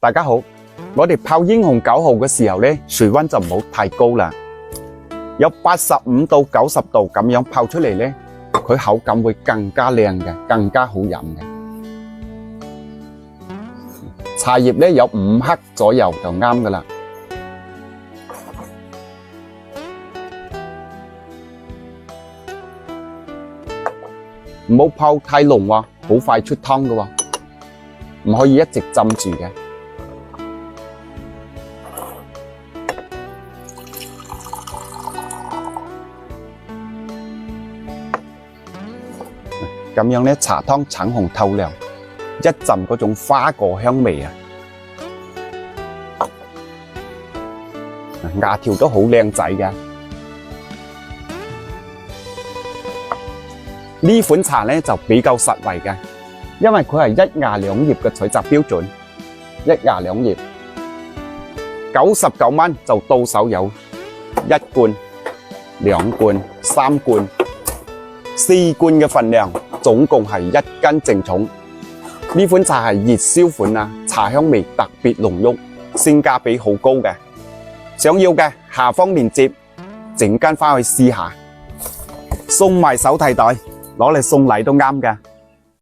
大家好，我哋泡英雄9號嘅時候咧，水溫就唔好太高啦，有85到90度咁樣泡出嚟咧，佢口感會更加靚嘅，更加好飲嘅。茶葉咧有5克左右就啱噶啦。唔好泡太濃喎，好快出湯噶喎，唔可以一直浸住嘅。咁樣咧，茶湯橙紅透亮，一陣嗰種花果香味啊，牙條都好靚仔嘅。呢款茶咧就比較實惠嘅，因為佢係1牙2葉嘅採集標準，1牙2葉，99蚊就到手有1罐、2罐、3罐、4罐嘅份量，總共係1斤正重。呢款茶係熱銷款啊，茶香味特別濃郁，性價比好高嘅。想要嘅下方鏈接，整間返去試下，送埋手提袋。攞嚟送禮都啱㗎。